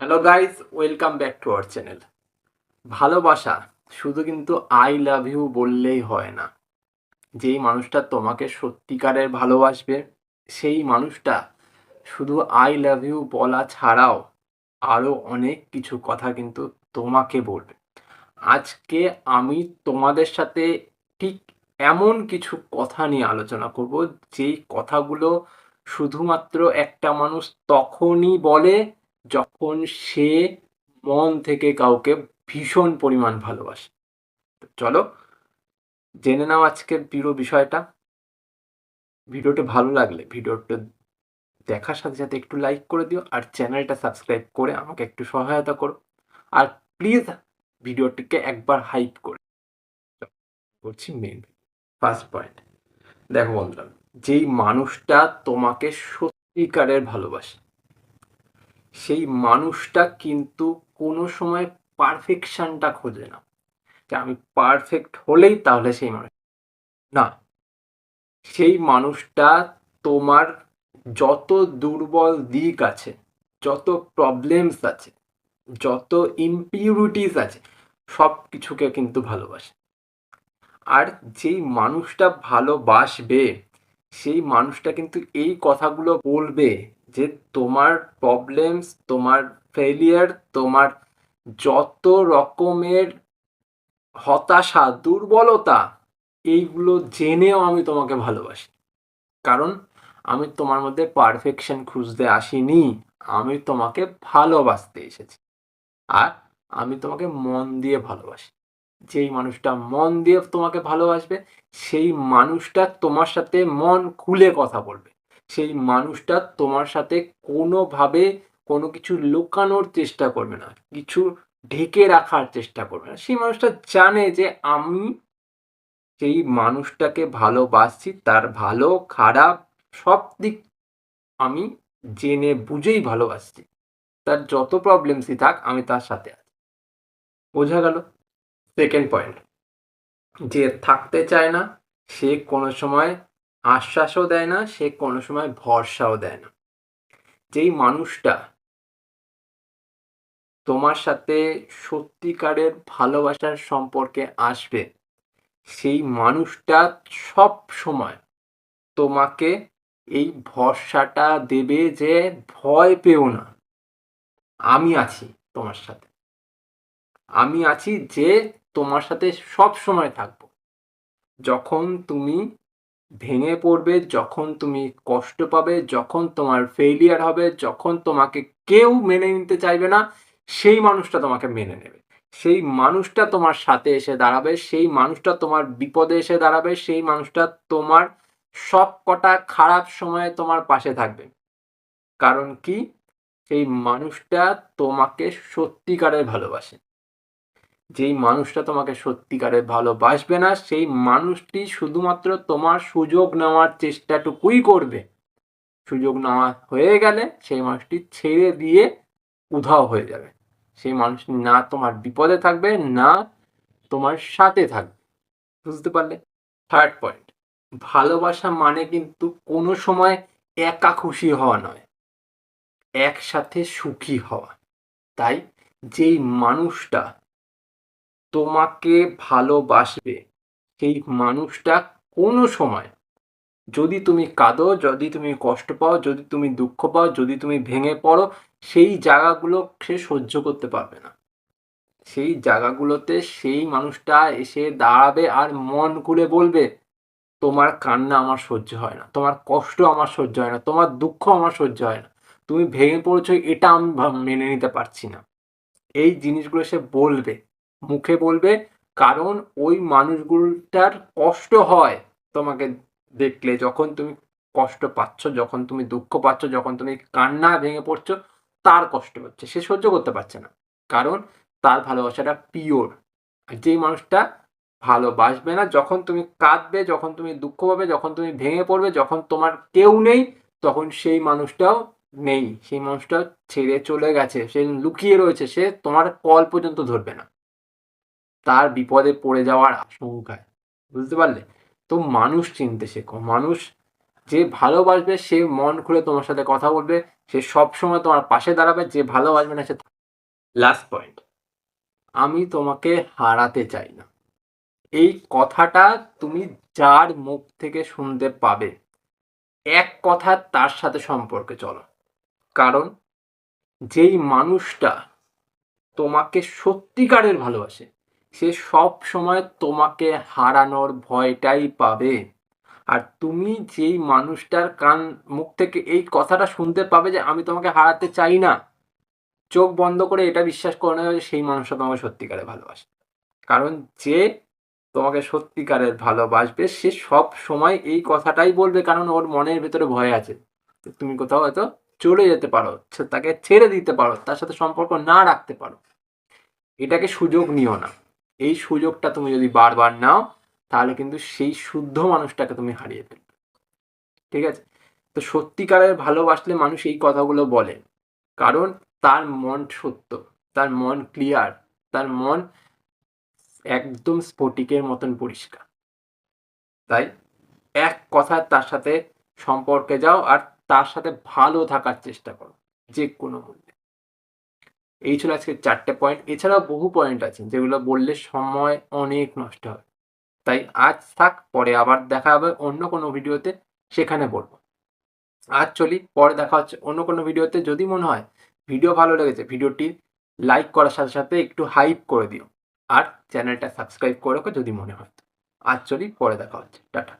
Hello guys, welcome back to our channel. ভালোবাসা শুধু কিন্তু আই লাভ ইউ বললেই হয় না। যেই মানুষটা তোমাকে সত্যিকারের ভালোবাসবে সেই মানুষটা শুধু আই লাভ ইউ বলা ছাড়াও আরও অনেক কিছু কথা কিন্তু তোমাকে বলবে। আজকে আমি তোমাদের সাথে ঠিক এমন কিছু কথা নিয়ে আলোচনা করব যেই কথাগুলো শুধুমাত্র একটা মানুষ তখনই বলে যখন সে মন থেকে কাউকে ভীষণ পরিমাণ ভালোবাসে। তো চলো জেনে নাও আজকের পুরো বিষয়টা। ভিডিওটা ভালো লাগলে ভিডিওটা দেখার সাথে সাথে একটু লাইক করে দিও আর চ্যানেলটা সাবস্ক্রাইব করে আমাকে একটু সহায়তা করো। আর প্লিজ ভিডিওটিকে একবার হাইপ করে করছি। মেন ফার্স্ট পয়েন্ট, দেখো বন্ধুরা, যেই মানুষটা তোমাকে সত্যিকারের ভালোবাসে সেই মানুষটা কিন্তু কোনো সময় পারফেকশনটা খোঁজে না যে আমি পারফেক্ট হলেই তাহলে সেই মানুষ না। সেই মানুষটা তোমার যত দুর্বল দিক আছে, যত প্রবলেমস আছে, যত ইমপিউরিটিস আছে, সব কিছুকে কিন্তু ভালোবাসে। আর যেই মানুষটা ভালোবাসবে সেই মানুষটা কিন্তু এই কথাগুলো বলবে যে তোমার প্রবলেমস, তোমার ফেলিয়ার, তোমার যত রকমের হতাশা, দুর্বলতা, এইগুলো জেনেও আমি তোমাকে ভালোবাসি। কারণ আমি তোমার মধ্যে পারফেকশন খুঁজতে আসিনি, আমি তোমাকে ভালোবাসতে এসেছি। আর আমি তোমাকে মন দিয়ে ভালোবাসি। যেই মানুষটা মন দিয়ে তোমাকে ভালোবাসবে সেই মানুষটা তোমার সাথে মন খুলে কথা বলবে। সেই মানুষটা তোমার সাথে কোনোভাবে কোনো কিছু লুকানোর চেষ্টা করবে না, কিছু ঢেকে রাখার চেষ্টা করবে না। সেই মানুষটা জানে যে আমি সেই মানুষটাকে ভালোবাসছি, তার ভালো খারাপ সব দিক আমি জেনে বুঝেই ভালোবাসছি। তার যত প্রবলেমসই থাক আমি তার সাথে আছি। বোঝা গেল? সেকেন্ড পয়েন্ট, যে থাকতে চায় না সে কোনো সময় আশ্বাসও দেয় না, সে কোনো সময় ভরসাও দেয় না। যেই মানুষটা তোমার সাথে সত্যিকারের ভালোবাসার সম্পর্কে আসবে সেই মানুষটা সব সময় তোমাকে এই ভরসাটা দেবে যে ভয় পেও না, আমি আছি তোমার সাথে, আমি আছি যে তোমার সাথে সব সময় থাকবো। যখন তুমি ভেঙে পড়বে, যখন তুমি কষ্ট পাবে, যখন তোমার ফেলিয়ার হবে, যখন তোমাকে কেউ মেনে নিতে চাইবে না, সেই মানুষটা তোমাকে মেনে নেবে। সেই মানুষটা তোমার সাথে এসে দাঁড়াবে, সেই মানুষটা তোমার বিপদে এসে দাঁড়াবে, সেই মানুষটা তোমার সব কটা খারাপ সময়ে তোমার পাশে থাকবে। কারণ কি? সেই মানুষটা তোমাকে সত্যিকারের ভালোবাসে। যেই মানুষটা তোমাকে সত্যিকারে ভালোবাসবে না সেই মানুষটি শুধুমাত্র তোমার সুযোগ নেওয়ার চেষ্টাটুকুই করবে। সুযোগ নেওয়া হয়ে গেলে সেই মানুষটি ছেড়ে দিয়ে উধাও হয়ে যাবে। সেই মানুষটি না তোমার বিপদে থাকবে না তোমার সাথে থাকবে। বুঝতে পারলে? থার্ড পয়েন্ট, ভালোবাসা মানে কিন্তু কোনো সময় একা খুশি হওয়া নয়, একসাথে সুখী হওয়া। তাই যেই মানুষটা তোমাকে ভালোবাসবে সেই মানুষটা কোনো সময় যদি তুমি কাঁদো, যদি তুমি কষ্ট পাও, যদি তুমি দুঃখ পাও, যদি তুমি ভেঙে পড়ো, সেই জায়গাগুলো সে সহ্য করতে পারবে না। সেই জায়গাগুলোতে সেই মানুষটা এসে দাঁড়াবে আর মন খুলে বলবে তোমার কান্না আমার সহ্য হয় না, তোমার কষ্ট আমার সহ্য হয় না, তোমার দুঃখ আমার সহ্য হয় না, তুমি ভেঙে পড়েছো এটা আমি মেনে নিতে পারছি না। এই জিনিসগুলো সে বলবে, মুখে বলবে। কারণ ওই মানুষগুলোটার কষ্ট হয় তোমাকে দেখলে, যখন তুমি কষ্ট পাচ্ছ, যখন তুমি দুঃখ পাচ্ছ, যখন তুমি কান্না ভেঙে পড়ছো, তার কষ্ট হচ্ছে, সে সহ্য করতে পারছে না। কারণ তার ভালোবাসাটা পিওর। আর যেই মানুষটা ভালোবাসবে না, যখন তুমি কাঁদবে, যখন তুমি দুঃখ পাবে, যখন তুমি ভেঙে পড়বে, যখন তোমার কেউ নেই, তখন সেই মানুষটাও নেই, সেই মানুষটা ছেড়ে চলে গেছে, সে লুকিয়ে রয়েছে, সে তোমার কল পর্যন্ত ধরবে না, তার বিপদে পড়ে যাওয়ার আশঙ্কায়। বুঝতে পারলে? তো মানুষ চিনতে শেখো। মানুষ যে ভালোবাসবে সে মন খুলে তোমার সাথে কথা বলবে, সে সব সময় তোমার পাশে দাঁড়াবে। যে ভালোবাসবে না সে লাস্ট পয়েন্ট, আমি তোমাকে হারাতে চাই না। এই কথাটা তুমি যার মুখ থেকে শুনতে পাবে, এক কথা তার সাথে সম্পর্কে চলো। কারণ যেই মানুষটা তোমাকে সত্যিকারের ভালোবাসে, সে সব সময় তোমাকে হারানোর ভয়টাই পাবে। আর তুমি যেই মানুষটার মুখ থেকে এই কথাটা শুনতে পাবে যে আমি তোমাকে হারাতে চাই না, চোখ বন্ধ করে এটা বিশ্বাস করে নেবে যে সেই মানুষটা তোমাকে সত্যিকারে ভালোবাসে। কারণ যে তোমাকে সত্যিকারের ভালোবাসবে সে সব সময় এই কথাটাই বলবে, কারণ ওর মনের ভেতরে ভয় আছে তুমি কোথাও হয়তো চলে যেতে পারো, তাকে ছেড়ে দিতে পারো, তার সাথে সম্পর্ক না রাখতে পারো। এটাকে সুযোগ নিও না। এই সুযোগটা তুমি যদি বারবার নাও তাহলে কিন্তু সেই শুদ্ধ মানুষটাকে তুমি হারিয়ে ফেলবে। ঠিক আছে? তো সত্যিকারের ভালোবাসলে মানুষ এই কথাগুলো বলে, কারণ তার মন সত্য, তার মন ক্লিয়ার, তার মন একদম স্ফটিকের মতন পরিষ্কার। তাই এক কথায় তার সাথে সম্পর্কে যাও আর তার সাথে ভালো থাকার চেষ্টা করো যে কোনো মূল্যে। এই ছিল আজকে 4টে পয়েন্ট। এছাড়াও বহু পয়েন্ট আছে যেগুলো বললে সময় অনেক নষ্ট হয়। তাই আজ থাক, পরে আবার দেখা হবে অন্য কোনো ভিডিওতে, সেখানে বলবো। আজ চলি, পরে দেখা হচ্ছে অন্য কোনো ভিডিওতে। যদি মনে হয় ভিডিও ভালো লেগেছে, ভিডিওটি লাইক করার সাথে সাথে একটু হাইপ করে দিও, আর চ্যানেলটা সাবস্ক্রাইব করে রাখো যদি মনে হয়। আজ চলি, পরে দেখা হচ্ছে, টাটা।